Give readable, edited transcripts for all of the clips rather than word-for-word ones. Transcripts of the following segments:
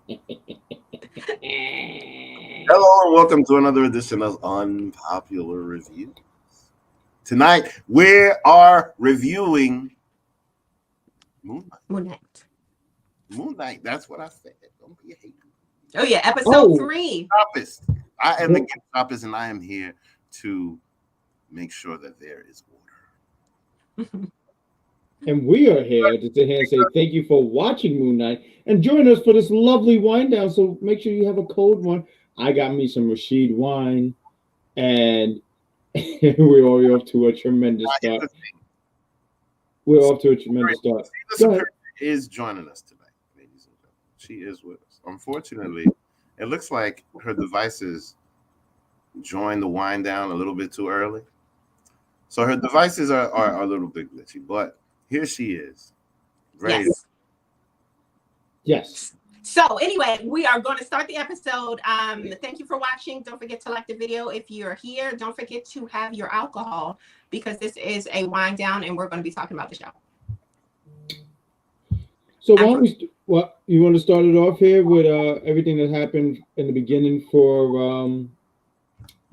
Hello and welcome to another edition of Unpopular Reviews. Tonight we are reviewing Moonlight. Moon Knight. That's what I said. Don't be a hater. Oh yeah, episode 3. Shoppers. I am the gift shoppers, and I am here to make sure that there is order. And we are here to sit here and say thank you for watching Moon Knight and join us for this lovely wind down. So make sure you have a cold one. I got me some Rashid wine, and we're already off to a tremendous start. We're off to a tremendous start. Is joining us tonight, ladies and gentlemen. She is with us. Unfortunately, it looks like her devices joined the wind down a little bit too early. So her devices are a little bit glitchy, but here she is. Ready. Yes. So anyway, we are going to start the episode. Thank you for watching. Don't forget to like the video. If you're here, don't forget to have your alcohol because this is a wind down and we're going to be talking about the show. So why don't we? What you want to start it off here with everything that happened in the beginning for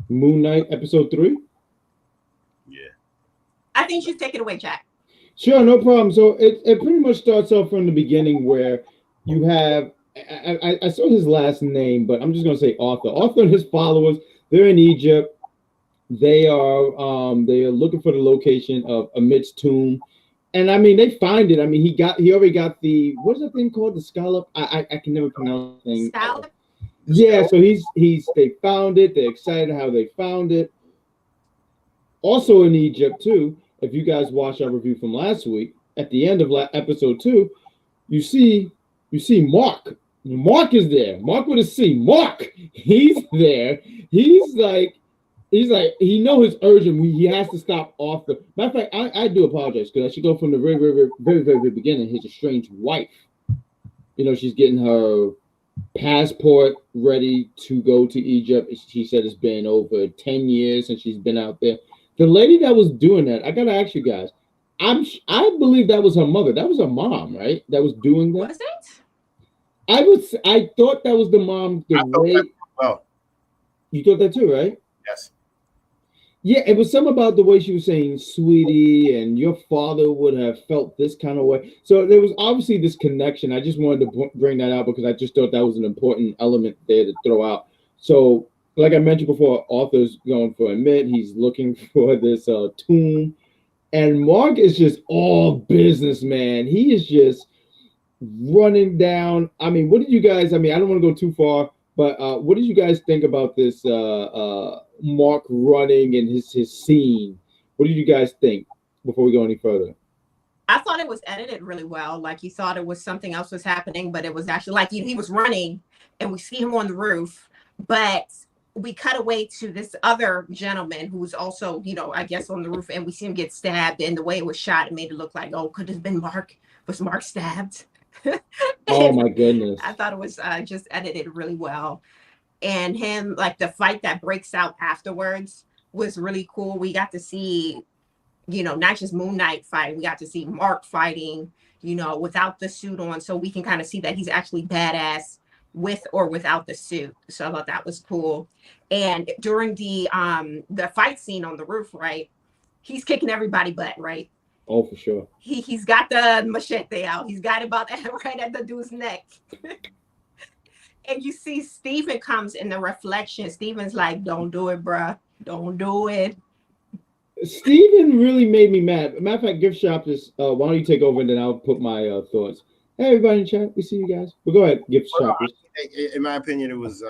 Moon Knight episode 3? Yeah. I think you should take it away, Jack. Sure, no problem. So it pretty much starts off from the beginning where you have I saw his last name, but I'm just gonna say Arthur. Arthur and his followers, they're in Egypt. They are looking for the location of Ammit's tomb. And I mean, they find it. I mean, he already got the, what is that thing called? The scallop? I can never pronounce the thing. Scallop? Yeah, so they found it. They're excited how they found it. Also in Egypt too, if you guys watched our review from last week, at the end of episode 2, you see Marc. Marc is there. Marc with a C. Marc. He's there. He's like, he knows it's urgent. He has to stop Arthur. Matter of fact, I do apologize because I should go from the very beginning. His estranged wife. You know, she's getting her passport ready to go to Egypt. She said it's been over 10 years since she's been out there. The lady that was doing that, I gotta ask you guys. I believe that was her mother. That was her mom, right? That was doing that. Was it? I thought that was the mom. Well, you thought that too, right? Yes. Yeah, it was something about the way she was saying, sweetie, and your father would have felt this kind of way. So there was obviously this connection. I just wanted to bring that out because I just thought that was an important element there to throw out. So, like I mentioned before, Arthur's going for Ammit. He's looking for this tomb. And Marc is just all business, man. He is just running down. I mean, what did you guys, I don't want to go too far, but what did you guys think about this Marc running and his scene? What did you guys think before we go any further? I thought it was edited really well. Like you thought it was something else was happening, but it was actually like he was running and we see him on the roof, but we cut away to this other gentleman who's also, I guess on the roof, and we see him get stabbed, and the way it was shot, it made it look like, oh, could it have been Marc? Was Marc stabbed? Oh my goodness. I thought it was just edited really well. And him, like the fight that breaks out afterwards was really cool. We got to see, not just Moon Knight fight. We got to see Marc fighting, without the suit on. So we can kind of see that he's actually badass with or without the suit. So I thought that was cool. And during the fight scene on the roof, right? He's kicking everybody butt, right? Oh, for sure. He's got the machete out. He's got it about right at the dude's neck. And you see Steven comes in the reflection. Steven's like, don't do it, bruh. Don't do it. Steven really made me mad. Matter of fact, gift shop is, why don't you take over and then I'll put my thoughts. Hey, everybody in chat. We see you guys. Well, go ahead, gift shoppers. In my opinion, it was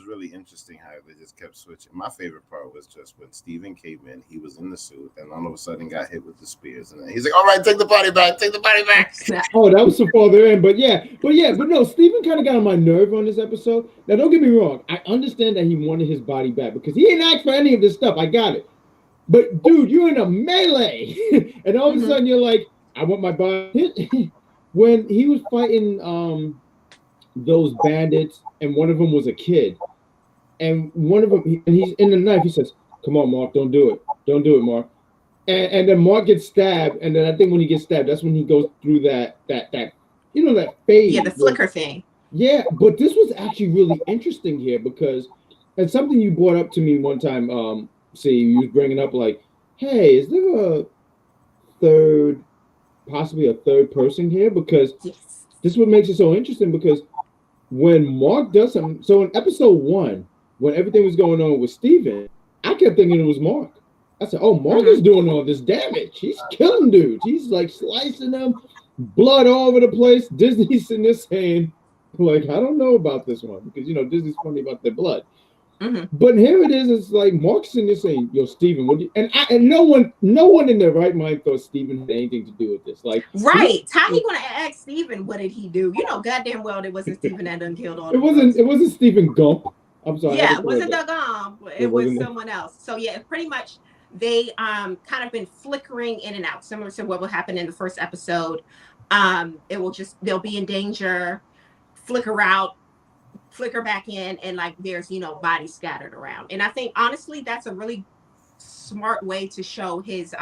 really interesting how they just kept switching. My favorite part was just when Steven came in, he was in the suit, and all of a sudden got hit with the spears, and then he's like, "All right, take the body back, take the body back." Oh, that was so far there in, but no, Steven kind of got on my nerve on this episode. Now, don't get me wrong, I understand that he wanted his body back because he didn't ask for any of this stuff. I got it, but dude, you're in a melee, and all of a sudden you're like, "I want my body." When he was fighting those bandits, and one of them was a kid, and one of them, and he's in the knife. He says, "Come on, Marc, don't do it. Don't do it, Marc." And then Marc gets stabbed, and then I think when he gets stabbed, that's when he goes through that that phase. Yeah, the flicker thing. Yeah, but this was actually really interesting here because, and something you brought up to me one time, see, you was bringing up like, hey, is there a third, possibly a third person here? Because Yes. this is what makes it so interesting because when Mark does something, so in episode 1, when everything was going on with Steven, I kept thinking it was Mark. I said, oh, Mark is doing all this damage. He's killing dudes. He's like slicing them, blood all over the place. Disney's in this saying, like, I don't know about this one because, Disney's funny about their blood. But here it is. It's like Mark's in this saying, "Yo, Steven, what?" And no one in their right mind thought Steven had anything to do with this. Like, right? How he gonna ask Steven what did he do? You know, goddamn well it wasn't Steven that done killed all. It wasn't Steven Gump. I'm sorry. Yeah, it wasn't the Gump. It was someone else. So yeah, pretty much they kind of been flickering in and out, similar to what will happen in the first episode. It will just they'll be in danger, flicker out, flicker back in, and like there's bodies scattered around. And I think honestly that's a really smart way to show his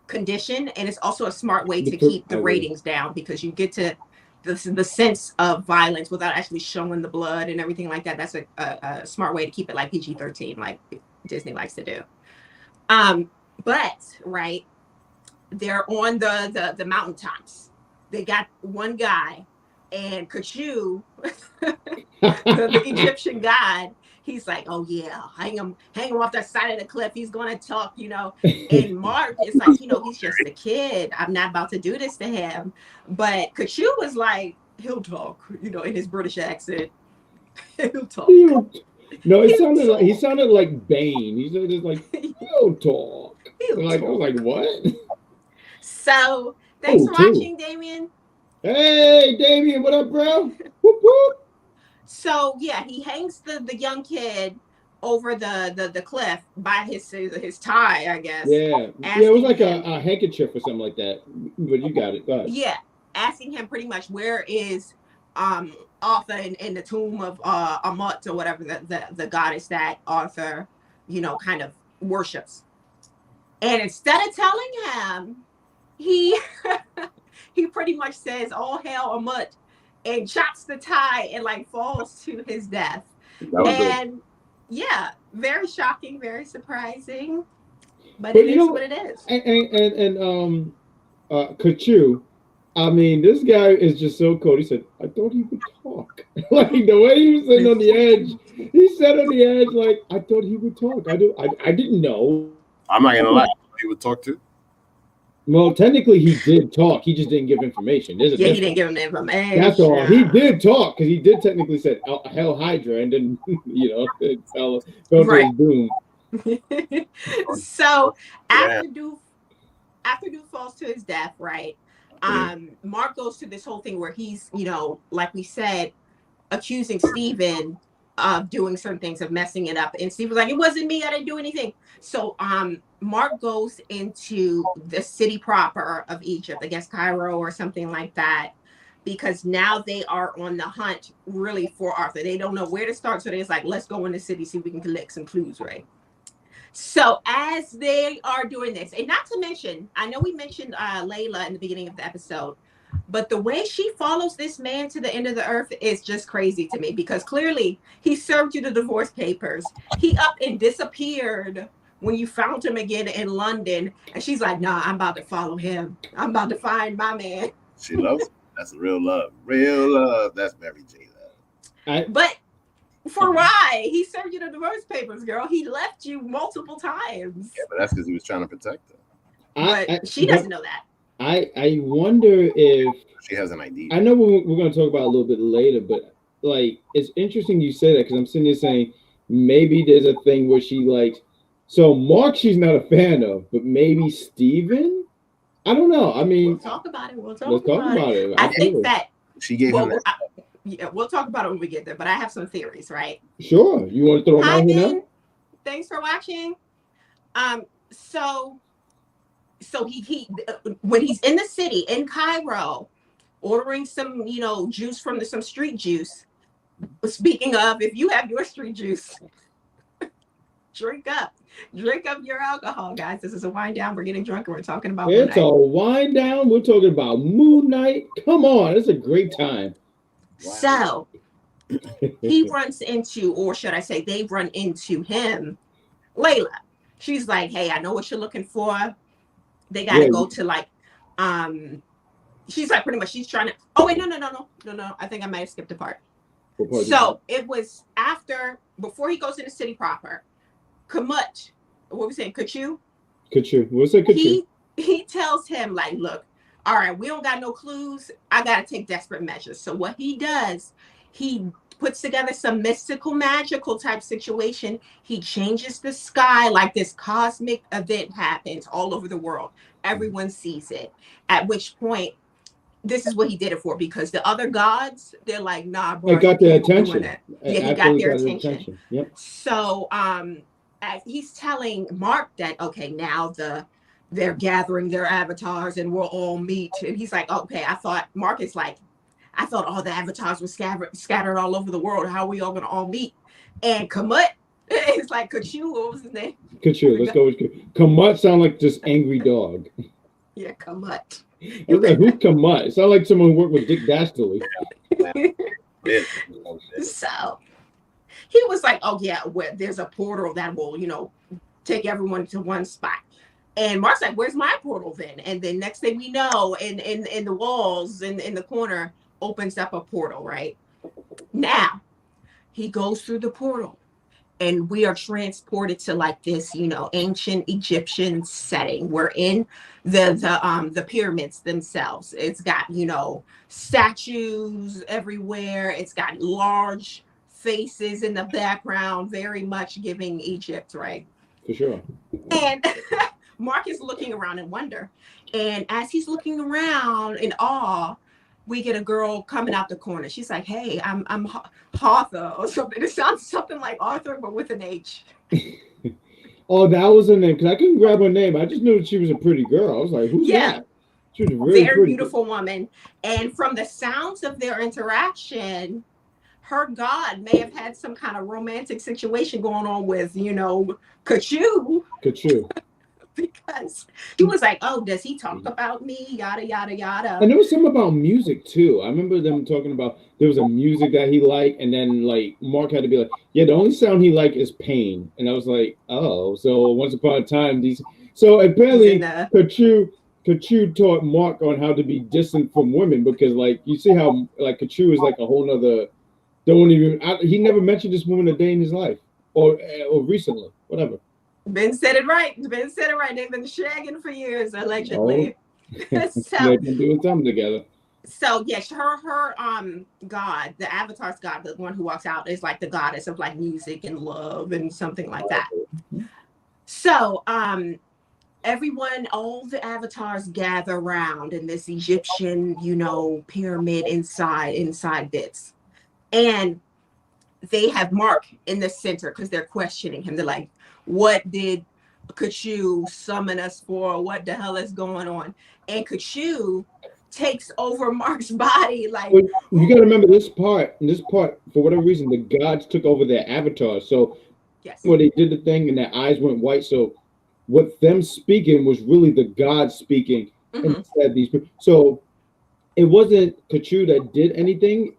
condition, and it's also a smart way to keep the ratings down because you get to the sense of violence without actually showing the blood and everything like that. That's a smart way to keep it like PG-13, like Disney likes to do. But right, they're on the mountaintops. They got one guy, and Khonshu, the Egyptian god, he's like, oh yeah, hang him off the side of the cliff. He's gonna talk, And Mark is like, he's just a kid. I'm not about to do this to him. But Khonshu was like, he'll talk, in his British accent. He'll talk. No, he sounded like Bane. He's just like, he'll talk. I was like, what? So thanks for watching, Damien. Hey, Damien, what up, bro? Whoop, whoop. So yeah, he hangs the young kid over the cliff by his tie, I guess. Yeah, it was like a handkerchief or something like that. But you got it. Go ahead. Yeah, asking him pretty much where is Arthur in the tomb of Ammit or whatever the goddess that Arthur kind of worships. And instead of telling him, he pretty much says, "All hail Ammit," and chops the tie and like falls to his death. And yeah, very shocking, very surprising, but it is what it is. And Khonshu, I mean, this guy is just so cold. He said, "I thought he would talk." Like the way he was sitting on the edge, he sat on the edge like, "I thought he would talk." I didn't know. I'm not gonna lie, he would talk too. Well, technically, he did talk. He just didn't give information. He didn't give him the information. That's all. He did talk because he did technically said "Hell Hydra" and then fell to his doom. So after Duke falls to his death, right? Mark goes to this whole thing where he's, like we said, accusing Steven of doing certain things, of messing it up. And Steve was like, it wasn't me, I didn't do anything. So Mark goes into the city proper of Egypt, I guess Cairo or something like that, because now they are on the hunt really for Arthur. They don't know where to start. So they're like, let's go in the city, see if we can collect some clues, right? So as they are doing this, and not to mention, I know we mentioned Layla in the beginning of the episode, but the way she follows this man to the end of the earth is just crazy to me, because clearly he served you the divorce papers. He up and disappeared when you found him again in London. And she's like, nah, I'm about to follow him. I'm about to find my man. She loves him. That's real love. Real love. That's Mary J. Love. But for why? He served you the divorce papers, girl. He left you multiple times. Yeah, but that's because he was trying to protect her. But she doesn't know that. I wonder if she has an ID. I know we're going to talk about it a little bit later, but like it's interesting you say that, because I'm sitting there saying maybe there's a thing where she likes. So Mark, she's not a fan of, but maybe Steven? I don't know. I mean, we'll talk about it. Let's talk about it. I think that she gave him. Yeah, we'll talk about it when we get there. But I have some theories, right? Sure. You want to throw them out here now? Thanks for watching. So he when he's in the city in Cairo, ordering some juice from some street juice. Speaking of, if you have your street juice, drink up your alcohol, guys. This is a wind down. We're getting drunk and we're talking about it's a wind down. We're talking about Moon Knight. Come on, it's a great time. So he runs into, or should I say, they run into him, Layla. She's like, hey, I know what you're looking for. They got to go to like, she's like, pretty much, she's trying to, oh, wait, no. I think I might have skipped a part. So it was before he goes in the city proper, Kamut, what were we saying, Kachu? What's that, Kachu? He tells him, like, look, all right, we don't got no clues. I got to take desperate measures. So what he does, he puts together some mystical, magical type situation. He changes the sky, like this cosmic event happens all over the world. Everyone sees it. At which point, this is what he did it for, because the other gods, they're like, nah, bro. It got their attention. Yeah, he got their attention. Yep. So he's telling Marc that, okay, now they're gathering their avatars and we'll all meet. And he's like, okay, Marc is like, I thought all the avatars were scattered all over the world. How are we all going to all meet? And Kamut is like, Kachu, what was his name? Kachu, let's go with Kachu. Kamut sound like this angry dog. Yeah, Kamut. I was like, who's Kamut? It sounds like someone who worked with Dick Dastardly. So he was like, oh yeah, there's a portal that will, take everyone to one spot. And Marc's like, where's my portal then? And then next thing we know, in the walls, in the corner, opens up a portal, right? Now, he goes through the portal. And we are transported to like this, ancient Egyptian setting. We're in the pyramids themselves. It's got, statues everywhere. It's got large faces in the background, very much giving Egypt, right? For sure. And Marc is looking around in wonder. And as he's looking around in awe, we get a girl coming out the corner. She's like, hey, I'm Arthur or something. It sounds something like Arthur, but with an H. Oh, that was her name, because I couldn't grab her name. I just knew that she was a pretty girl. I was like, who's that? She was a really very beautiful woman. And from the sounds of their interaction, her God may have had some kind of romantic situation going on with, Kachu. Because he was like, oh, does he talk about me? Yada, yada, yada. And there was something about music, too. I remember them talking about there was a music that he liked, and then, like, Marc had to be like, yeah, the only sound he liked is pain. And I was like, oh, so once upon a time, So apparently, Kachu taught Marc on how to be distant from women, because, like, you see how, like, Kachu is like a whole nother, he never mentioned this woman a day in his life, or recently, whatever. Ben said it right. They've been shagging for years, allegedly. Oh. So, they've been doing something together. So yes, her God, the Avatar's God, the one who walks out, is like the goddess of like music and love and something like that. So everyone, all the avatars gather around in this Egyptian, pyramid inside bits, and they have Marc in the center because they're questioning him. They're like, what did Kachu summon us for? What the hell is going on? And Kachu takes over Marc's body. Like, well, you got to remember this part, for whatever reason, the gods took over their avatars. So when they did the thing and their eyes went white, so what them speaking was really the gods speaking. Instead these people. So it wasn't Kachu that did anything.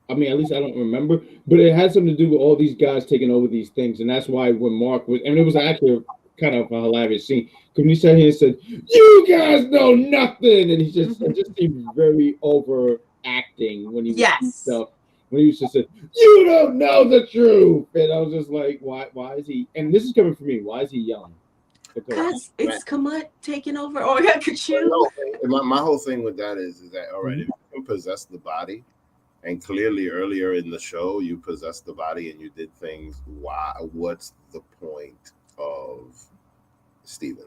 I mean, at least I don't remember, but it had something to do with all these guys taking over these things. And that's why when Marc was, and it was actually kind of a hilarious scene, because when he sat here and said, you guys know nothing. And he just, it just seemed very overacting when he was himself. When he used to say, you don't know the truth. And I was just like, why is he, and this is coming from me, why is he yelling? Because it's Kamut taking over. Oh, yeah, Kachu. My whole thing with that is that, all right, if you can possess the body, and clearly earlier in the show, you possessed the body and you did things. Why? What's the point of Steven?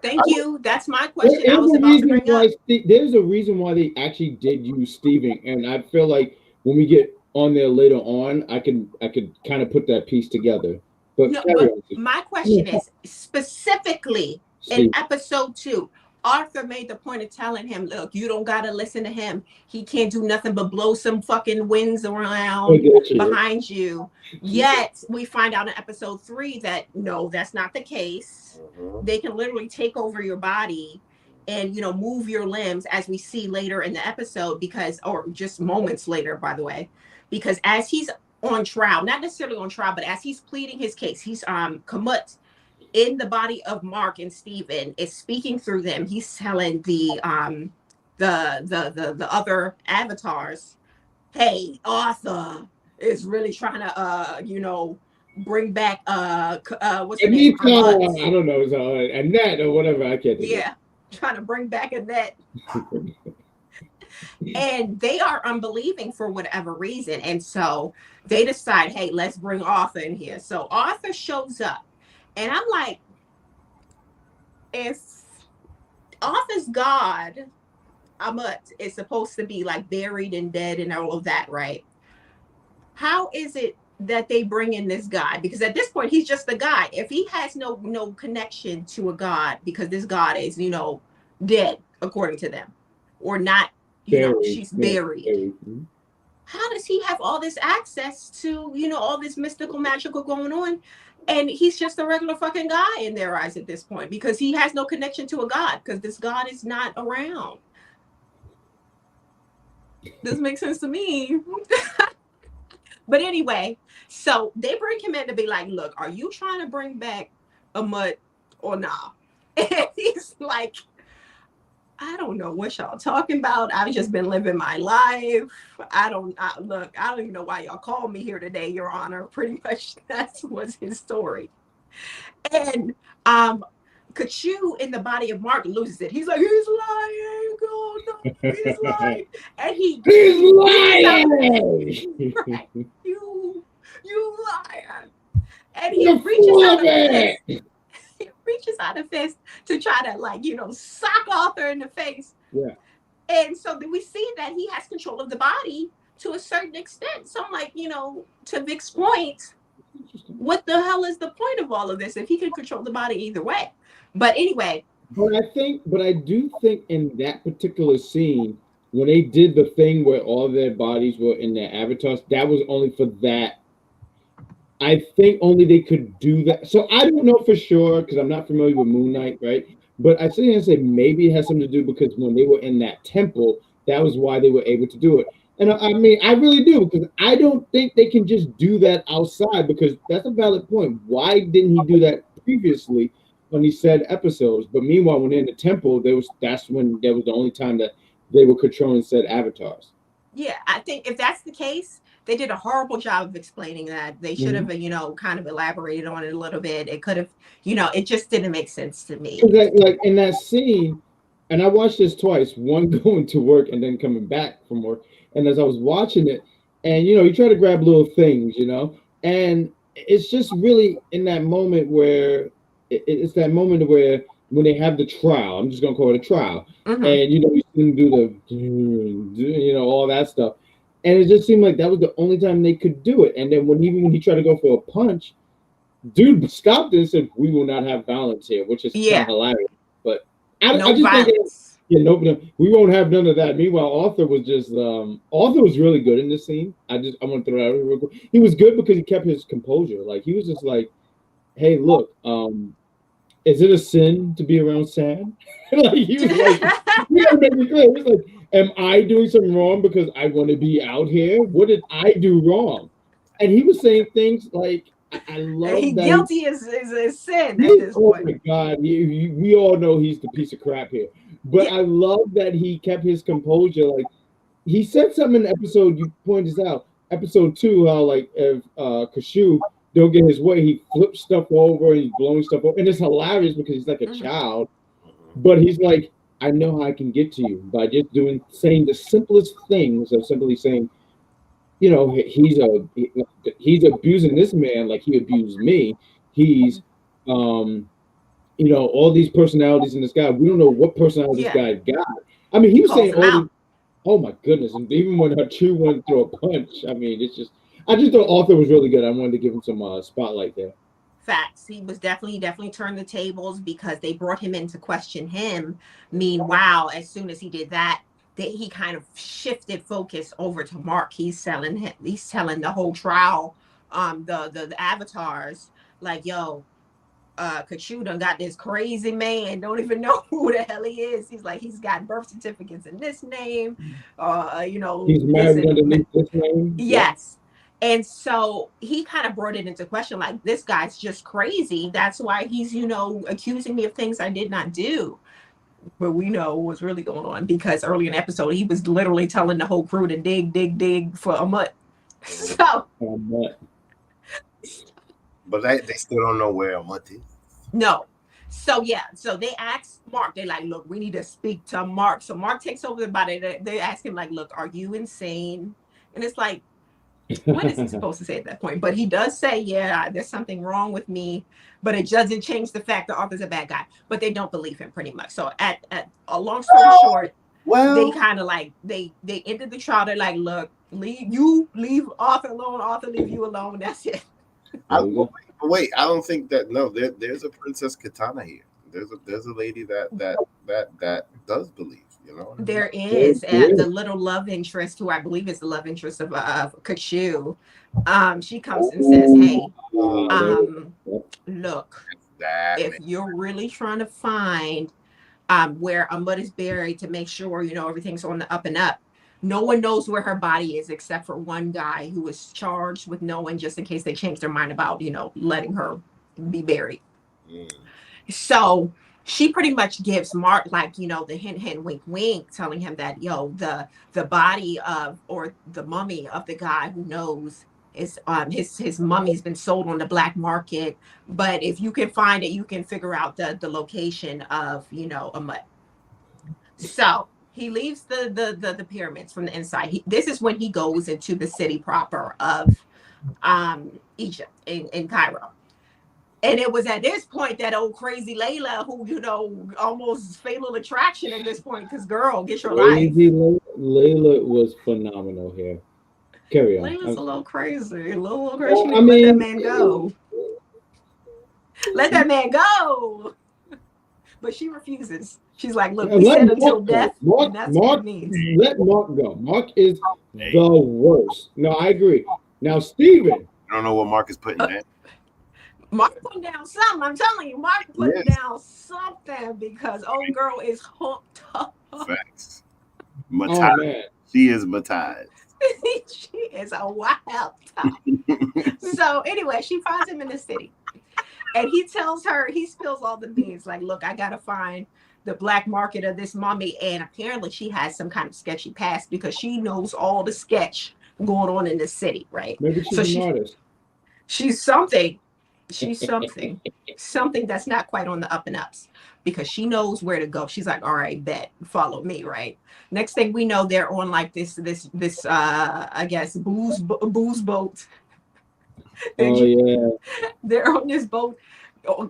Thank you. That's my question. I was about to bring up. There's a reason why they actually did use Steven. And I feel like when we get on there later on, I could kind of put that piece together. But my question is specifically in episode 2, Arthur made the point of telling him, look, you don't got to listen to him. He can't do nothing but blow some fucking winds around behind you. Yet we find out in episode 3 that no, that's not the case. They can literally take over your body and move your limbs, as we see later in the episode, because, or just moments later, by the way, because as he's on trial, not necessarily on trial, but as he's pleading his case, he's Kamut in the body of Mark and Steven is speaking through them. He's telling the other avatars, hey, Arthur is really trying to bring back what's her name? I don't know, Annette or whatever. I can't think. Yeah, trying to bring back Annette. And they are unbelieving for whatever reason. And so they decide, hey, let's bring Arthur in here. So Arthur shows up. And I'm like, if Arthur's God, Ammit, is supposed to be like buried and dead and all of that, right? How is it that they bring in this guy? Because at this point, he's just a guy. If he has no connection to a God, because this God is, dead, according to them, or not, she's buried. How does he have all this access to, all this mystical, magical going on? And he's just a regular fucking guy in their eyes at this point, because he has no connection to a God, because this God is not around. This makes sense to me. But anyway, so they bring him in to be like, look, are you trying to bring back Ammit or nah? And he's like, I don't know what y'all talking about. I've just been living my life. I don't even know why y'all called me here today, Your Honor. Pretty much that was his story. And Kachu in the body of Mark loses it. He's like, he's lying. Oh no, he's lying. And he's lying. Right. You liar. And he reaches out a fist. He reaches out a fist to try to sock Arthur in the face. Yeah. And so we see that he has control of the body to a certain extent. So I'm like, to Vic's point, what the hell is the point of all of this if he can control the body either way? But anyway. But I do think in that particular scene, when they did the thing where all their bodies were in their avatars, that was only for that. I think only they could do that. So I don't know for sure, because I'm not familiar with Moon Knight, right? But I say maybe it has something to do because when they were in that temple, that was why they were able to do it. And I mean, I really do, because I don't think they can just do that outside, because that's a valid point. Why didn't he do that previously on these said episodes? But meanwhile, when they're in the temple, that's when there was the only time that they were controlling said avatars. Yeah, I think if that's the case, they did a horrible job of explaining that. They should have, kind of elaborated on it a little bit. It could have, it just didn't make sense to me. Like in that scene, and I watched this twice, one going to work and then coming back from work. And as I was watching it, and, you try to grab little things, and it's just really in that moment where it's that moment where when they have the trial, I'm just going to call it a trial. Mm-hmm. And, you can do the, all that stuff. And it just seemed like that was the only time they could do it. And then when he tried to go for a punch, dude stopped and said, "We will not have violence here," which is kind of hilarious. But I just violence. Think we won't have none of that. Meanwhile, Arthur was just Arthur was really good in this scene. I want to throw that out real quick. He was good because he kept his composure. Like he was just like, "Hey, look, is it a sin to be around sand?" Like he was like, "You gotta make me clear." He was like, am I doing something wrong because I want to be out here? What did I do wrong? And he was saying things like, I love that. Guilty is a sin at this point. Oh my God. We all know he's the piece of crap here. But I love that he kept his composure. Like he said something in the episode, you pointed this out, episode 2, how like if Kashu don't get his way, he flips stuff over, he's blowing stuff over. And it's hilarious because he's like a child. But he's like, I know how I can get to you by just saying the simplest things of simply saying, he's abusing this man like he abused me. He's, all these personalities in this guy. We don't know what personality this guy got. I mean, he was saying oh my goodness. And even when Chu went through a punch, I mean, I just thought Arthur was really good. I wanted to give him some spotlight there. Facts. He was definitely turned the tables because they brought him in to question him. Meanwhile, as soon as he did that, he kind of shifted focus over to Mark. He's telling the whole trial, the avatars, like, yo, Kachu done got this crazy man, don't even know who the hell he is. He's like, he's got birth certificates in this name, you know, He's married underneath this name. Yes. And so he kind of brought it into question, like, this guy's just crazy. That's why he's, you know, accusing me of things I did not do. But we know what's really going on, because early in the episode, he was literally telling the whole crew to dig for Ammit. So. But they still don't know where Ammit is. No. So yeah, so they asked Marc, they're like, look, we need to speak to Marc. So Marc takes over the body. They ask him, like, look, are you insane? And it's like, what is he supposed to say at that point? But he does say, yeah, there's something wrong with me, but it doesn't change the fact that Arthur's a bad guy. But they don't believe him, pretty much. So at a long story short, they kind of like they ended the trial. They're like, look, leave Arthur alone. Arthur, leave you alone. That's it. Wait, I don't think that. No, there's a Princess Katana here. There's a lady that does believe. You know, there is the little love interest, who I believe is the love interest of Kachu. She comes and says, "Hey, look, if you're really trying to find where Ammit is buried, to make sure you know everything's on the up and up. No one knows where her body is except for one guy who was charged with knowing, just in case they change their mind about, you know, letting her be buried." So she pretty much gives Marc, like, you know, the hint, wink, wink, telling him that, yo, the body of, or the mummy of the guy who knows is his mummy's been sold on the black market. But if you can find it, you can figure out the location of, you know, Ammit. So he leaves the pyramids from the inside. This is when he goes into the city proper of Egypt, in Cairo. And it was at this point that old crazy Layla, who, you know, almost fatal attraction at this point, because girl, get your life. Layla was phenomenal here. Carry on. Layla's a little crazy. A little crazy. Well, let that man go. Let that man go. But she refuses. She's like, look, we said until death. Marc, that's what it means. Let Marc go. Marc is the worst. No, I agree. Now, Steven. I don't know what Marc is putting down. Marc put down something. I'm telling you, Marc put down something, because old girl is hooked up. Facts. She is matized. She is a wild type. So anyway, she finds him in the city. And he tells her, he spills all the beans, like, look, I gotta find the black market of this mummy. And apparently she has some kind of sketchy past, because she knows all the sketch going on in the city, right? Maybe she's an artist. She's something. She's something that's not quite on the up and ups, because she knows where to go. She's like, all right, bet, follow me, right? Next thing we know, they're on like this I guess booze boat. They're on this boat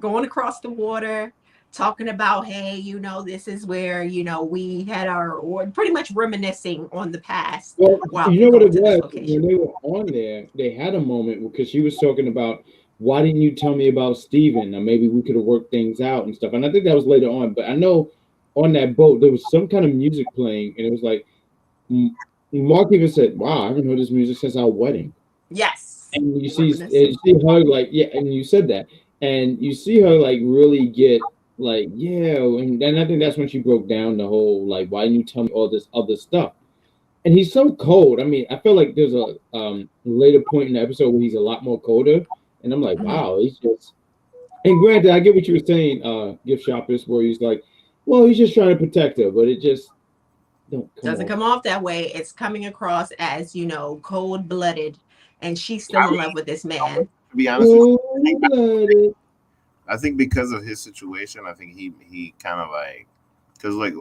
going across the water, talking about, hey, you know, this is where, you know, we had or pretty much reminiscing on the past. Well, you know what it was? When they were on there, they had a moment because she was talking about, why didn't you tell me about Steven? Now maybe we could have worked things out and stuff. And I think that was later on. But I know on that boat, there was some kind of music playing. And it was like, Marc even said, wow, I haven't heard this music since our wedding. Yes. And you see her like, yeah, and you said that. And you see her like really get like, yeah. And then I think that's when she broke down the whole, like, why didn't you tell me all this other stuff? And he's so cold. I mean, I feel like there's a later point in the episode where he's a lot more colder. And I'm like, wow, he's just. And granted, I get what you were saying, gift shoppers, where he's like, well, he's just trying to protect her, but it just doesn't come off that way. It's coming across as, you know, cold-blooded, and she's still in love with this man. To be honest with you, I think because of his situation, I think he kind of like, because like,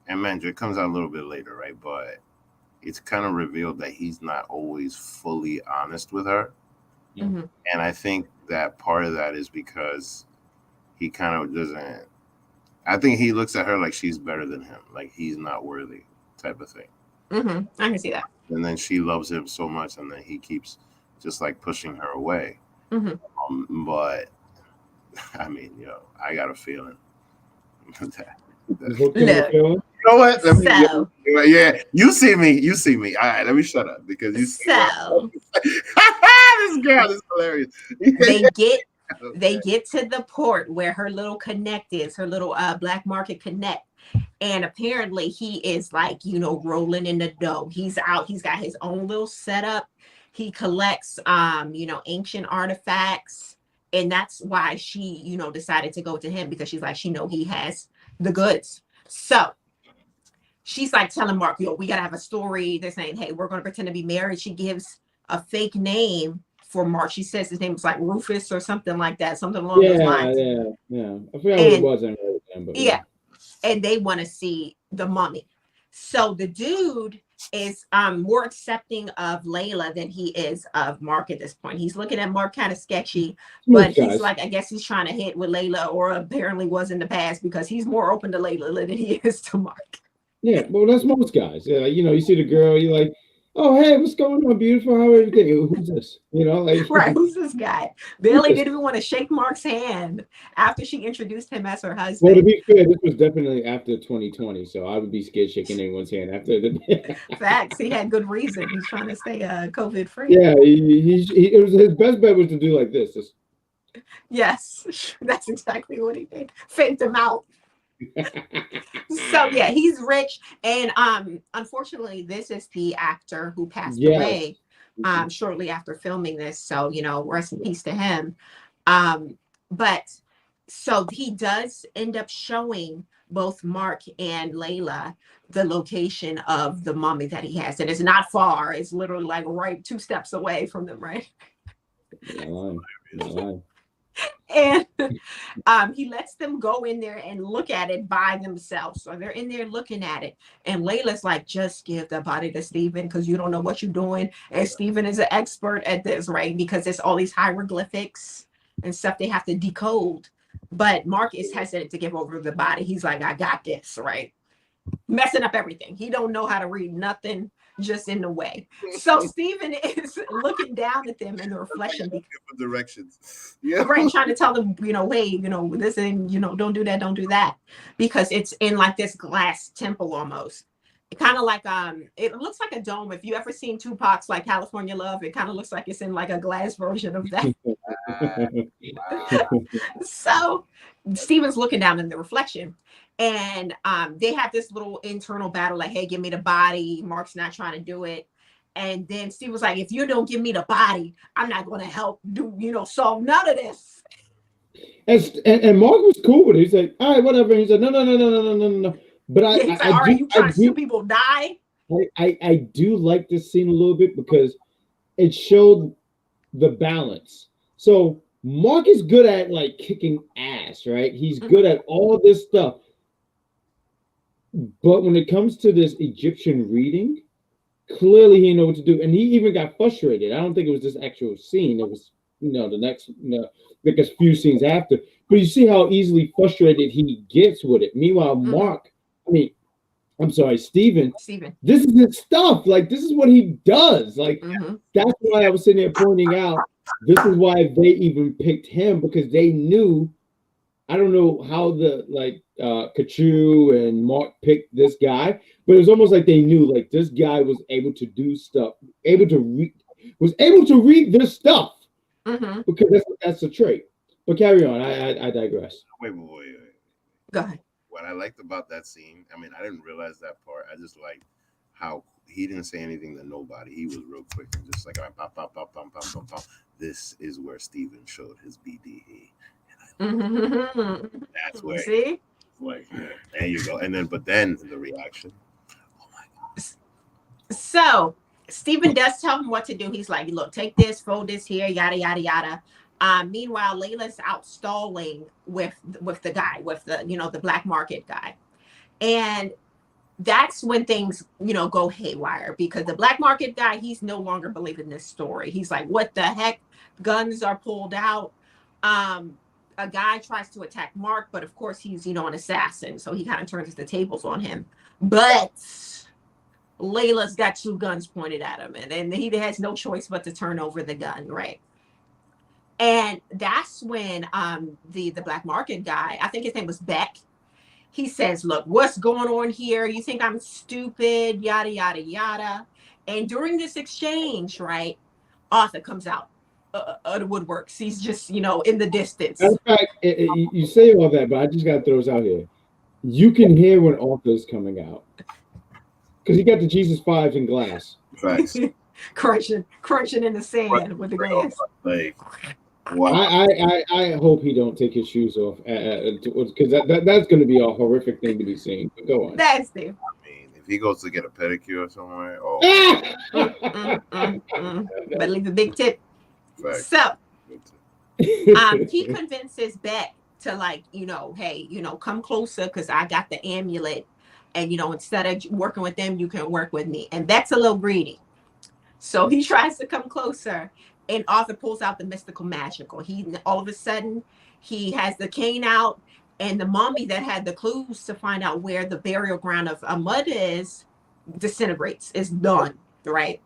and man, it comes out a little bit later, right? But it's kind of revealed that he's not always fully honest with her. Mm-hmm. And I think that part of that is because he kind of doesn't. I think he looks at her like she's better than him, like he's not worthy, type of thing. Mm-hmm. I can see that. And then she loves him so much, and then he keeps just like pushing her away. Mm-hmm. But I mean, I got a feeling that. Look, you know what? Yeah, you see me. All right, let me shut up because you see so this girl is hilarious. they get They get to the port where her little connect is, her little black market connect. And apparently he is like, rolling in the dough. He's out. He's got his own little setup. He collects, ancient artifacts. And that's why she, decided to go to him, because she's like, he has the goods. So she's like telling Mark, we got to have a story. They're saying, hey, we're going to pretend to be married. She gives a fake name for Mark. She says his name was like Rufus or something like that, something along those lines. Yeah. I forgot what it was. But yeah. And they want to see the mummy. So the dude is more accepting of Layla than he is of Mark at this point. He's looking at Mark kind of sketchy, but he's like, I guess he's trying to hit with Layla, or apparently was in the past, because he's more open to Layla than he is to Mark. Yeah, well, that's most guys. Yeah, you see the girl, you're like, oh, hey, what's going on, beautiful? How are you? Who's this? Right, who's this guy? Bailey didn't even want to shake Mark's hand after she introduced him as her husband. Well, to be fair, this was definitely after 2020, so I would be scared shaking anyone's hand after the facts. He had good reason. He's trying to stay COVID free. Yeah, it was his best bet was to do like this. Yes, that's exactly what he did. Faked him out. So yeah, he's rich, and unfortunately this is the actor who passed away shortly after filming this, so rest in peace to him. But so he does end up showing both Mark and Layla the location of the mummy that he has, and it's not far. It's literally like right 2 steps away from them, right? No. And he lets them go in there and look at it by themselves. So they're in there looking at it. And Layla's like, just give the body to Stephen, because you don't know what you're doing. And Stephen is an expert at this, right? Because it's all these hieroglyphics and stuff they have to decode. But Mark is hesitant to give over the body. He's like, I got this, right? Messing up everything. He don't know how to read nothing, just in the way. So Stephen is looking down at them in the reflection, directions. Yeah, right, trying to tell them, hey, this and don't do that, don't do that, because it's in like this glass temple almost. It kind of like it looks like a dome. If you ever seen Tupac's like California Love, it kind of looks like it's in like a glass version of that. So Stephen's looking down in the reflection. And they have this little internal battle, like, hey, give me the body. Mark's not trying to do it. And then Steve was like, if you don't give me the body, I'm not going to help solve none of this. And Mark was cool with it. He's like, all right, whatever. He said, no. But are you trying to see people die? I do like this scene a little bit because it showed the balance. So Mark is good at like kicking ass, right? He's good at all this stuff. But when it comes to this Egyptian reading, clearly he knew what to do. And he even got frustrated. I don't think it was this actual scene. It was, the next, like a few scenes after. But you see how easily frustrated he gets with it. Meanwhile, Stephen, this is his stuff. Like, this is what he does. Like, that's why I was sitting there pointing out, this is why they even picked him, because they knew, I don't know how Kachu and Mark picked this guy, but it was almost like they knew, like, this guy was able to do stuff, was able to read this stuff, because that's a trait. But carry on. I digress. Wait. Go ahead. What I liked about that scene, I didn't realize that part. I just liked how he didn't say anything to nobody. He was real quick and just like, all right, pop. This is where Stephen showed his BDE. That's where. See? Like, there you go. And then, but then the reaction. Oh my God. So Stephen does tell him what to do. He's like, look, take this, fold this here, yada, yada, yada. Meanwhile, Layla's out stalling with the guy, with the black market guy. And that's when things, go haywire, because the black market guy, he's no longer believing this story. He's like, what the heck? Guns are pulled out. A guy tries to attack Mark, but of course he's, an assassin. So he kind of turns the tables on him. But Layla's got 2 guns pointed at him, and he has no choice but to turn over the gun, right? And that's when the black market guy, I think his name was Beck, he says, look, what's going on here? You think I'm stupid, yada, yada, yada. And during this exchange, right, Arthur comes out. the woodworks. He's just, in the distance. In fact, you say all that, but I just got to throw this out here. You can hear when Arthur's coming out because he got the Jesus Fives in glass. Facts. crunching in the sand with the glass. Like, wow. I hope he don't take his shoes off because that's going to be a horrific thing to be seen. But go on. That's the. I mean, if he goes to get a pedicure somewhere, But leave a big tip. Facts. So, he convinces Beck to hey, come closer because I got the amulet, and instead of working with them, you can work with me. And Beck's a little greedy, so he tries to come closer, and Arthur pulls out the mystical magical. He all of a sudden he has the cane out, and the mummy that had the clues to find out where the burial ground of Ammit is disintegrates. It's done, right?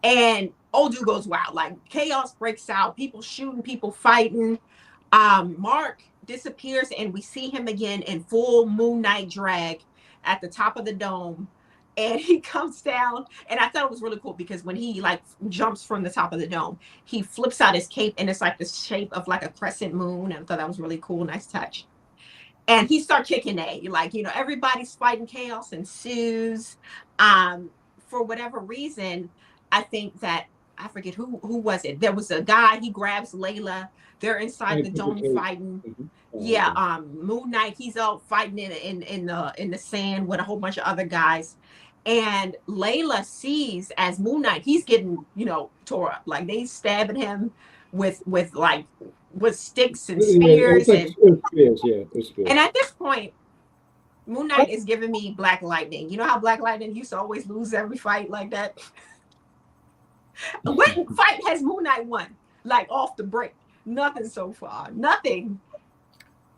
And old dude goes wild. Like chaos breaks out. People shooting, people fighting. Marc disappears, and we see him again in full Moon Knight drag at the top of the dome. And he comes down, and I thought it was really cool because when he jumps from the top of the dome, he flips out his cape, and it's like the shape of like a crescent moon. And I thought that was really cool, nice touch. And he starts kicking everybody's fighting, chaos ensues. For whatever reason, I think that I forget who was it. There was a guy. He grabs Layla. They're inside the dome fighting. Yeah. Moon Knight. He's out fighting in the sand with a whole bunch of other guys. And Layla sees as Moon Knight, he's getting tore up. Like they stabbing him with sticks and spears and at this point, Moon Knight is giving me Black Lightning. You know how Black Lightning used to always lose every fight like that? What fight has Moon Knight won? Like off the break? Nothing so far. Nothing.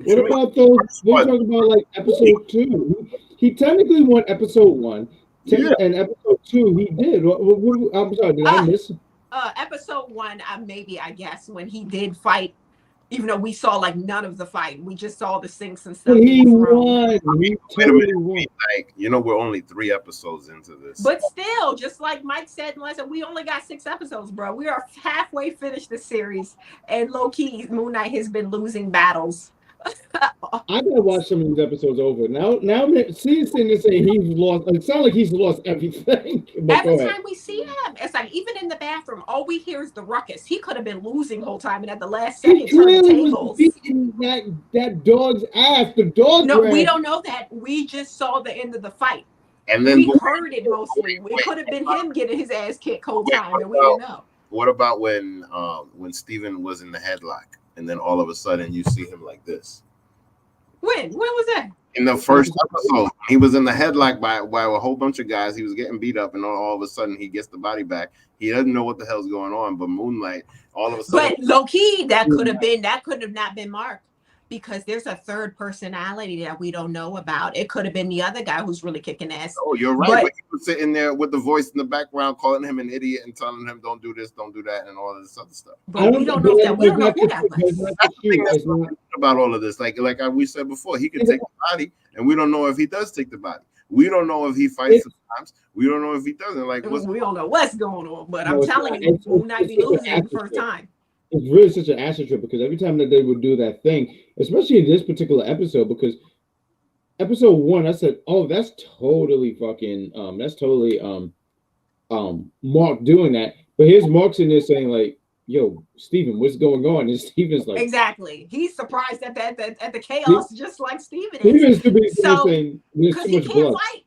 What about those? We're talking about like episode 2. He technically won episode 1. And episode 2 he did. I'm sorry, did I miss? Episode 1, maybe I guess when he did fight, even though we saw none of the fight, we just saw the sinks and stuff. He won. He totally won. We're only 3 episodes into this. But still, just like Mike said, we only got 6 episodes, bro. We are halfway finished the series, and low key, Moon Knight has been losing battles. I gotta watch some of these episodes over now. She's saying he's lost. It sounds like he's lost everything. Every time we see him, it's like even in the bathroom, all we hear is the ruckus. He could have been losing the whole time, and at the last second, turning tables. Beating that dog's ass. The dog. No, we don't know that. We just saw the end of the fight, and then we heard it mostly. It could have been him getting his ass kicked whole time, and we didn't know. What about when Steven was in the headlock? And then all of a sudden you see him like this. When was that? In the first episode, he was in the headlock by a whole bunch of guys. He was getting beat up, and all of a sudden he gets the body back. He doesn't know what the hell's going on, but Moonlight, all of a sudden. But low key, that could have not been Marc, because there's a third personality that we don't know about. It could have been the other guy who's really kicking ass. Oh, you're right. But he was sitting there with the voice in the background, calling him an idiot and telling him, "Don't do this, don't do that," and all of this other stuff. But we don't know that. We don't know who that was. That's the thing that's about all of this. Like we said before, he could take the body, and we don't know if he does take the body. We don't know if he fights sometimes. We don't know if he doesn't. We don't know what's going on. But I'm telling you, Moon Knight be losing the first time. It's really such an acid trip because every time that they would do that thing, especially in this particular episode, because episode 1, I said, "Oh, that's totally Marc doing that." But here's Marc's in there saying like, "Yo, Steven, what's going on?" And Steven's like, exactly. He's surprised at the chaos, just like Steven is. So because he can't fight.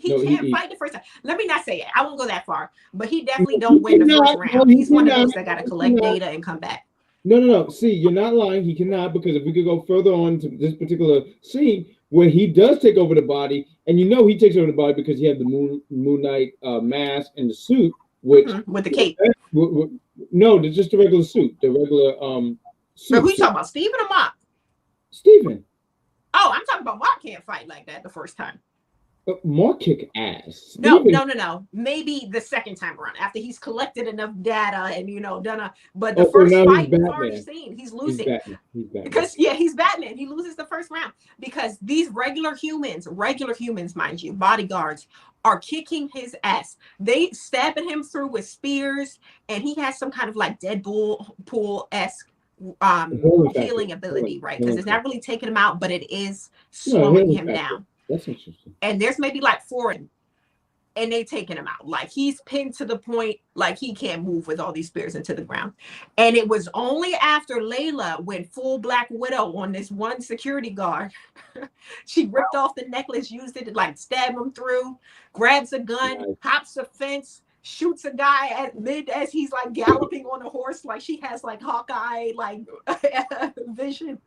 He can't fight the first time. Let me not say it. I won't go that far. But he definitely don't win the first round. He's one of those that got to collect data and come back. No. See, you're not lying. He cannot, because if we could go further on to this particular scene where he does take over the body, and he takes over the body because he had the Moon Knight mask and the suit, which with the cape. No, just the regular suit. The regular suit. But we talking about Steven or Marc? Steven. Oh, I'm talking about Marc can't fight like that the first time. Marc kick ass. No. Maybe the second time around after he's collected enough data and but the first now fight we've already seen he's losing. He's Batman. Because he's Batman. He loses the first round because these regular humans, mind you, bodyguards are kicking his ass. They stabbing him through with spears, and he has some kind of like Deadpool-esque healing ability, right? Because it's not really taking him out, but it is slowing him down. That's interesting. And there's maybe like 4 and they taking him out. Like he's pinned to the point, like he can't move with all these spears into the ground. And it was only after Layla went full Black Widow on this one security guard. She ripped off the necklace, used it to like stab him through, grabs a gun, hops a fence, shoots a guy at mid as he's like galloping on a horse, like she has like Hawkeye like vision.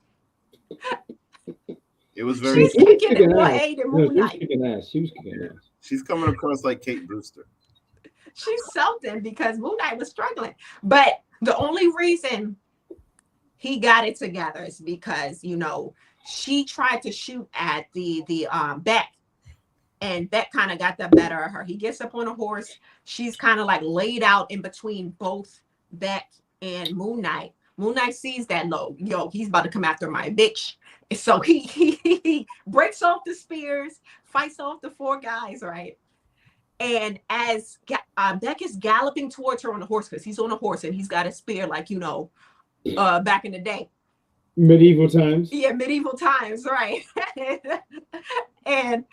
It was very. She's kicking more aid than Moon Knight. She was kicking ass. She's coming across like Kate Brewster. She's something because Moon Knight was struggling. But the only reason he got it together is because, she tried to shoot at the Beck. And Beck kind of got the better of her. He gets up on a horse. She's kind of like laid out in between both Beck and Moon Knight. Moon Knight sees that, he's about to come after my bitch. So he breaks off the spears, fights off the 4 guys, right? And as Beck is galloping towards her on a horse, because he's on a horse and he's got a spear like, back in the day. Medieval times. Yeah, medieval times, right. And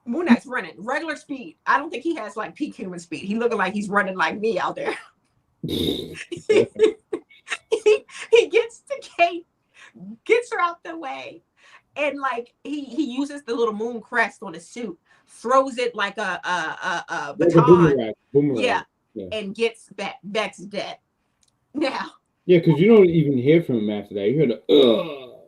Moon Knight's running regular speed. I don't think he has like peak human speed. He looking like he's running like me out there. He gets to Kate, gets her out the way, and like he uses the little moon crest on his suit, throws it like a baton, boomerang. Yeah, and gets Beck's dead. Now, yeah, because you don't even hear from him after that. You hear the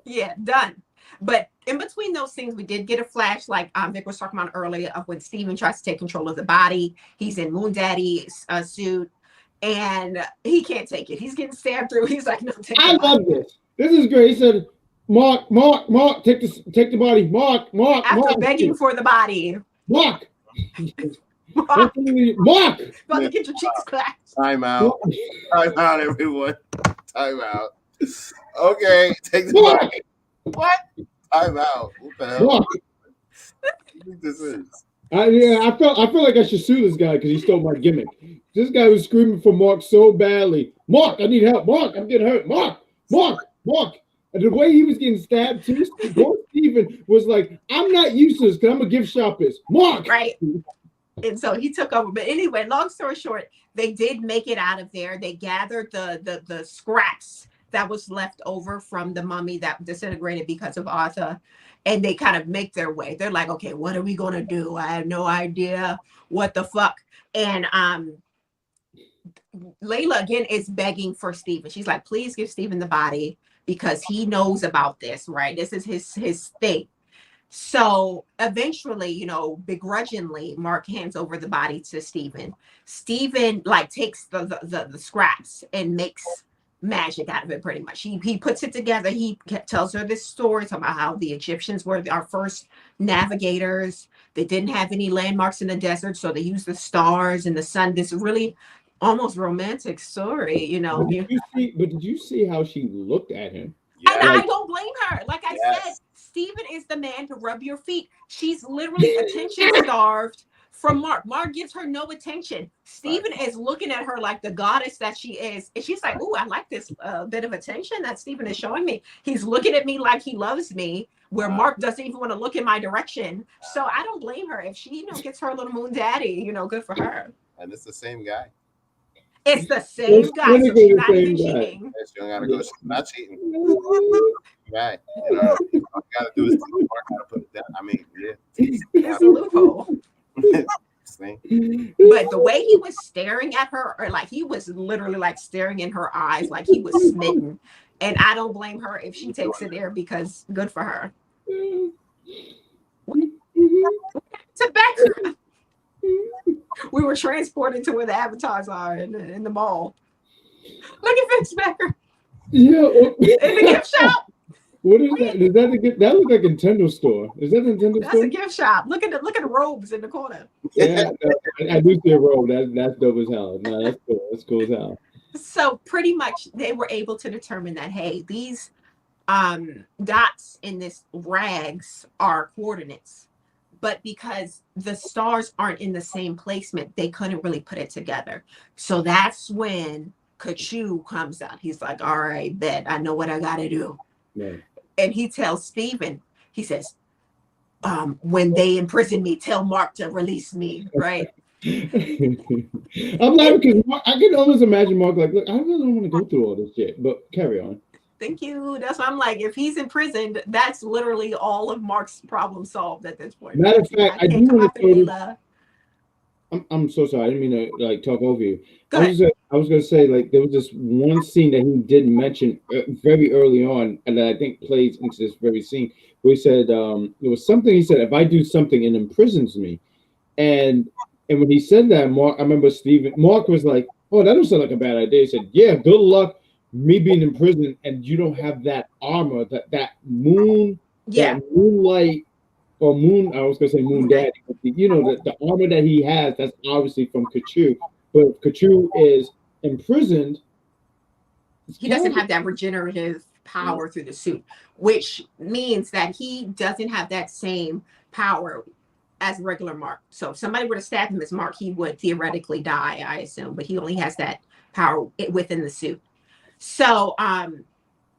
yeah, done. But in between those things, we did get a flash, like Vic was talking about earlier, of when Steven tries to take control of the body. He's in Moon Daddy's suit, and he can't take it. He's getting stabbed through. He's like, no, take I love this. This is great. He said, Marc, take the body. Marc. After begging for the body. Marc. About to get your cheeks clapped. Time out, everyone. Time out. Okay, take the body. What? Time out. What the hell? What do you think this is? I feel like I should sue this guy because he stole my gimmick. This guy was screaming for Marc so badly. Marc, I need help. Marc, I'm getting hurt. Marc. And the way he was getting stabbed too, Steven was like, I'm not useless because I'm a gift sharpist. Marc. Right. And so he took over. But anyway, long story short, they did make it out of there. They gathered the scraps that was left over from the mummy that disintegrated because of Arthur. And they kind of make their way. They're like, okay, what are we going to do? I have no idea. What the fuck? And Layla, again, is begging for Steven. She's like, please give Steven the body because he knows about this, right? This is his thing. So eventually, begrudgingly, Marc hands over the body to Steven. Steven, like, takes the scraps and makes magic out of it pretty much. He puts it together. He tells her this story about how the Egyptians were our first navigators. They didn't have any landmarks in the desert, so they used the stars and the sun. This really almost romantic story, Did you see how she looked at him? And I don't blame her. Like I said, Steven is the man to rub your feet. She's literally attention starved from Marc. Marc gives her no attention. Steven is looking at her like the goddess that she is. And she's like, ooh, I like this bit of attention that Steven is showing me. He's looking at me like he loves me, where Marc doesn't even want to look in my direction. So I don't blame her. If she, gets her little moon daddy, good for her. And it's the same guy. It's the same guy. So she's not even cheating. She don't gotta go. She's not cheating. Right. All you gotta do is Marc gotta put it down. I mean, yeah. It's a loophole. But the way he was staring at her, or like he was literally like staring in her eyes, like he was smitten. And I don't blame her if she takes it there because good for her. To back, we were transported to where the avatars are in the mall. Look at Vince Becker. Yeah. In the gift shop. What is that? Is that that looks like a Nintendo store? Is that a Nintendo That's store? a gift shop. Look at the robes in the corner. Yeah, no, I do see a robe. That's dope as hell. No, that's cool. That's cool as hell. So pretty much they were able to determine that, hey, these dots in this rags are coordinates, but because the stars aren't in the same placement, they couldn't really put it together. So that's when Kachu comes out. He's like, all right, bet, I know what I gotta do. Right. And he tells Steven, he says, when they imprison me, tell Marc to release me, right? I'm laughing because I can almost imagine Marc like, look, I really don't want to go through all this shit, but carry on. Thank you. That's why I'm like, if he's imprisoned, that's literally all of Marc's problem solved at this point. Matter of fact, I do want to say, Layla. I'm so sorry. I didn't mean to like talk over you. Go ahead. I was gonna say like there was this one scene that he did mention very early on, and that I think plays into this very scene where he said it was something he said, if I do something and imprisons me, and when he said that, Marc, I remember Marc was like, oh, that don't sound like a bad idea. He said, yeah, good luck me being in prison and you don't have that armor, that moon, Yeah. that moonlight. Or moon, I was gonna say moon daddy. But the armor that he has, that's obviously from Kachu. But if Kachu is imprisoned, he doesn't have that regenerative power through the suit, which means that he doesn't have that same power as regular Marc. So if somebody were to stab him as Marc, he would theoretically die, I assume, but he only has that power within the suit. So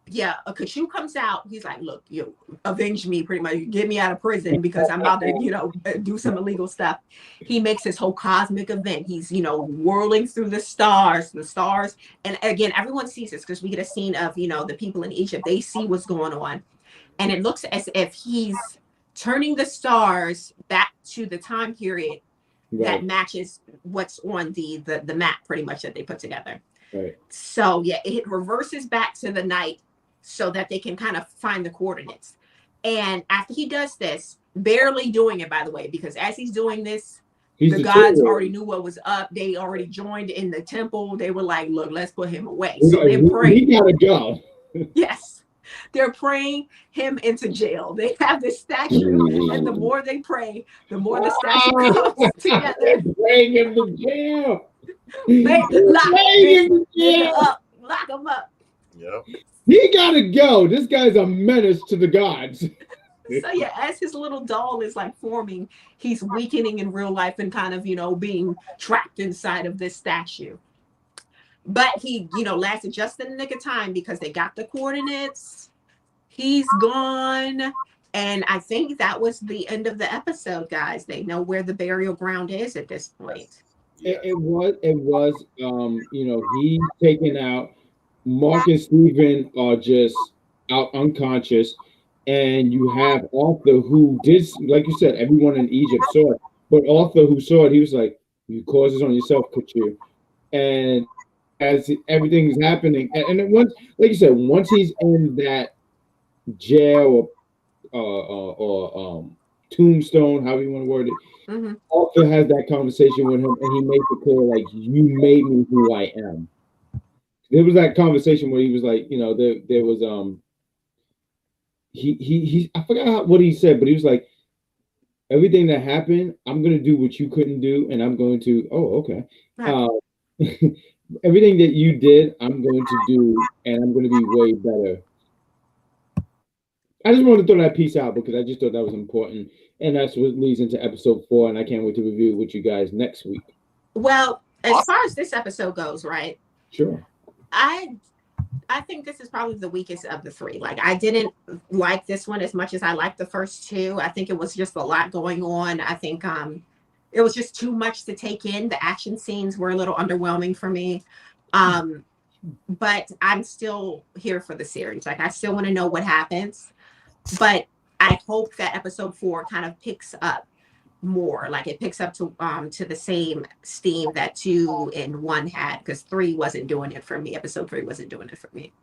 yeah, a Kachu comes out. He's like, look, you avenge me, pretty much. You get me out of prison because I'm about to, do some illegal stuff. He makes this whole cosmic event. He's, whirling through the stars. And again, everyone sees this because we get a scene of, the people in Egypt. They see what's going on. And it looks as if he's turning the stars back to the time period that matches what's on the map, pretty much, that they put together. Right. So, yeah, it reverses back to the night so that they can kind of find the coordinates. And after he does this, barely doing it, by the way, because as he's doing this, the gods already knew what was up. They already joined in the temple. They were like, look, let's put him away. So they're praying. He gotta go. Yes. They're praying him into jail. They have this statue, and the more they pray, the more the statue comes together. Praying him to jail. Lock him up. Yep. He gotta go. This guy's a menace to the gods. So yeah, as his little doll is like forming, he's weakening in real life and kind of, being trapped inside of this statue. But he, lasted just in the nick of time because they got the coordinates. He's gone. And I think that was the end of the episode, guys. They know where the burial ground is at this point. It was he's taken out. Marc and Steven are just out unconscious, and you have Arthur, who did, like you said, everyone in Egypt saw it, but Arthur, who saw it, he was like, you caused this on yourself, Kachu. And as everything's happening, and once, like you said, once he's in that jail or tombstone, however you want to word it, Arthur has that conversation with him, and he makes it clear, like, you made me who I am. There was that conversation where he was like, there was he I forgot what he said, but he was like, everything that happened, I'm gonna do what you couldn't do, and I'm going to everything that you did, I'm going to do, and I'm going to be way better. I just wanted to throw that piece out because I just thought that was important, and that's what leads into episode 4, and I can't wait to review it with you guys next week. Well, as far as this episode goes, right? Sure. I think this is probably the weakest of the 3. Like, I didn't like this one as much as I liked the first 2. I think it was just a lot going on. I think it was just too much to take in. The action scenes were a little underwhelming for me. But I'm still here for the series. Like, I still want to know what happens. But I hope that episode 4 kind of picks up more, like it picks up to the same steam that 2 and 1 had, because 3 wasn't doing it for me. Episode 3 wasn't doing it for me.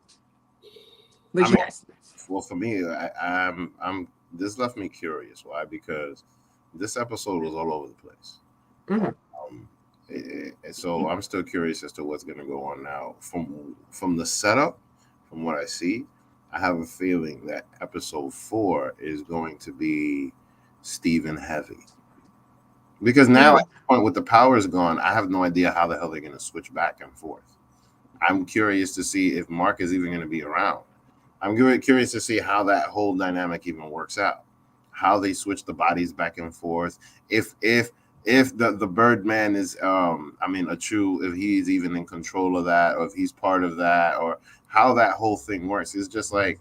But yes. Well, for me, I'm this left me curious. Why? Because this episode was all over the place. So I'm still curious as to what's going to go on now. From the setup, from what I see, I have a feeling that episode 4 is going to be Steven heavy. Because now at the point with the powers gone, I have no idea how the hell they're going to switch back and forth. I'm curious to see if Marc is even going to be around. I'm curious to see how that whole dynamic even works out. How they switch the bodies back and forth. If the Birdman is if he's even in control of that, or if he's part of that, or how that whole thing works. It's just like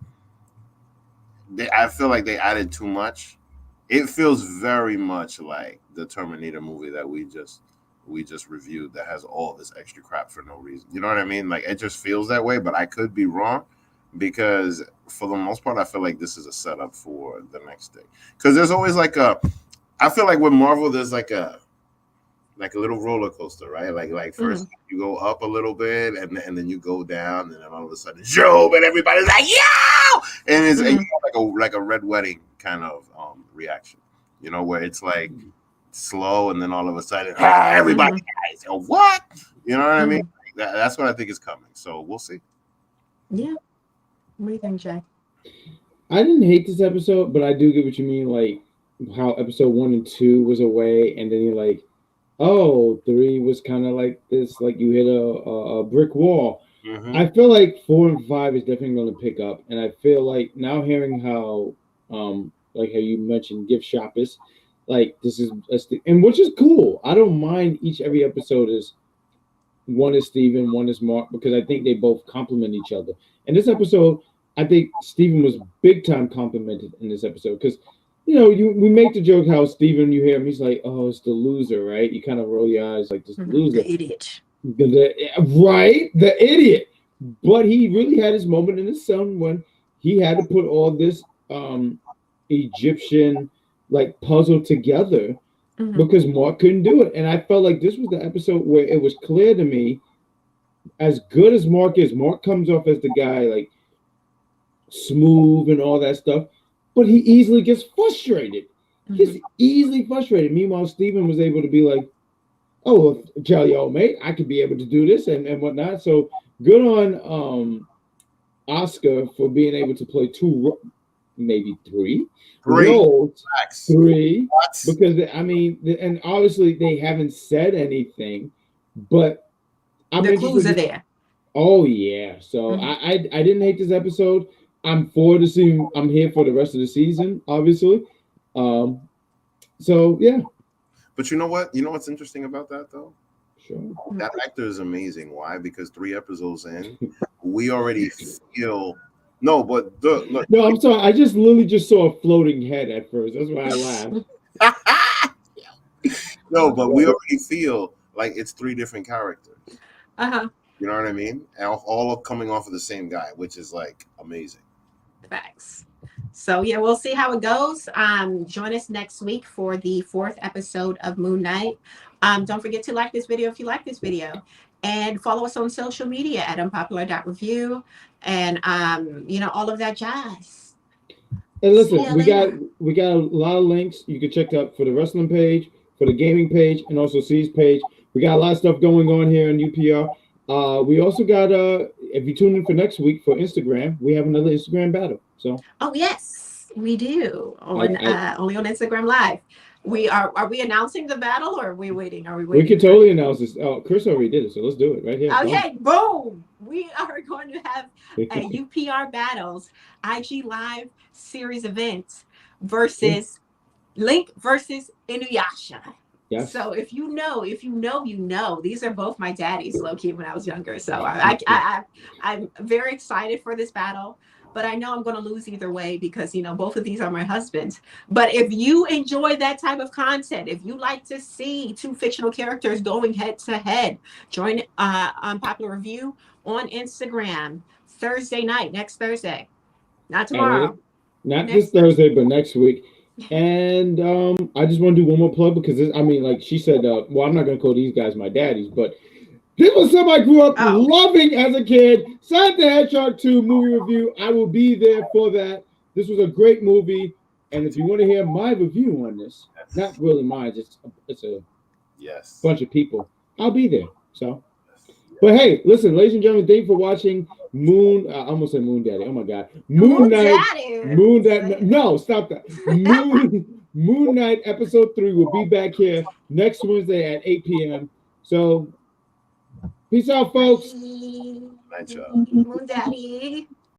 I feel like they added too much. It feels very much like the Terminator movie that we just reviewed that has all this extra crap for no reason. You know what I mean? Like it just feels that way, but I could be wrong because for the most part, I feel like this is a setup for the next day. Because there's always I feel like with Marvel, there's like a little roller coaster, right? Like first you go up a little bit and then you go down, and then all of a sudden, Job, and everybody's like, yo! And it's like a red wedding kind of reaction, you know, where it's like slow and then all of a sudden, everybody dies. Oh, what? You know what I mean? That's what I think is coming. So we'll see. Yeah. What do you think, Jay? I didn't hate this episode, but I do get what you mean, like how episode 1 and 2 was away, and then you're like, oh, 3 was kind of like this, like you hit a brick wall. I feel like 4 and 5 is definitely going to pick up, and I feel like now hearing how, like how you mentioned, gift shoppers, like this is, and which is cool. I don't mind every episode is one is Steven, one is Marc, because I think they both complement each other. And this episode, I think Steven was big time complimented in this episode because, you know, we make the joke how Steven, you hear him, he's like, oh, it's the loser, right? You kind of roll your eyes like this loser. The idiot. Right? The idiot. But he really had his moment in the sun when he had to put all this Egyptian like puzzle together because Marc couldn't do it. And I felt like this was the episode where it was clear to me, as good as Marc is, Marc comes off as the guy like smooth and all that stuff, but he easily gets frustrated. He's easily frustrated. Meanwhile, Steven was able to be like, oh, well, jolly old mate, I could be able to do this and whatnot. So good on Oscar for being able to play 2, maybe 3 roles. 3, because I mean, and obviously they haven't said anything, but the clues are there. Oh yeah, so I didn't hate this episode. I'm here for the rest of the season, obviously. So yeah. But you know what? You know what's interesting about that though? Sure. That actor is amazing. Why? Because 3 episodes in, we already feel. No, but look. No, I'm sorry. I just literally just saw a floating head at first. That's why I laughed. No, but we already feel like it's 3 different characters. You know what I mean? And all coming off of the same guy, which is like amazing. Facts. So yeah, we'll see how it goes. Join us next week for the 4th episode of Moon Knight. Don't forget to like this video if you like this video, and follow us on social media at unpopular.review and you know, all of that jazz. And listen, we got a lot of links. You can check out for the wrestling page, for the gaming page, and also C's page. We got a lot of stuff going on here in UPR. We also got if you tune in for next week for Instagram, we have another Instagram battle. So yes, we do on only on Instagram Live. Are we announcing the battle or are we waiting? We can totally announce this. Oh, Chris already did it, so let's do it right here. Okay, boom. We are going to have a UPR battles IG Live series event versus Link versus Inuyasha. Yes. So if you know, these are both my daddies, low key, when I was younger. So I'm very excited for this battle, but I know I'm going to lose either way because, you know, both of these are my husbands. But if you enjoy that type of content, if you like to see 2 fictional characters going head to head, join Unpopular Review on Instagram Thursday night, next Thursday, not tomorrow. Not this Thursday, but next week. And I just want to do one more plug because like she said, well, I'm not going to call these guys my daddies, but this was something I grew up loving as a kid. Sonic the Hedgehog 2 movie review. I will be there for that. This was a great movie. And if you want to hear my review on this, not really mine, it's a bunch of people, I'll be there. So But hey, listen, ladies and gentlemen, thank you for watching Moon. I almost said Moon Daddy. Oh my God, Moon Knight. Daddy. Moon Daddy. No, stop that. Moon Knight episode 3 will be back here next Wednesday at 8 p.m. So, peace out, folks. Night, y'all. Moon Daddy.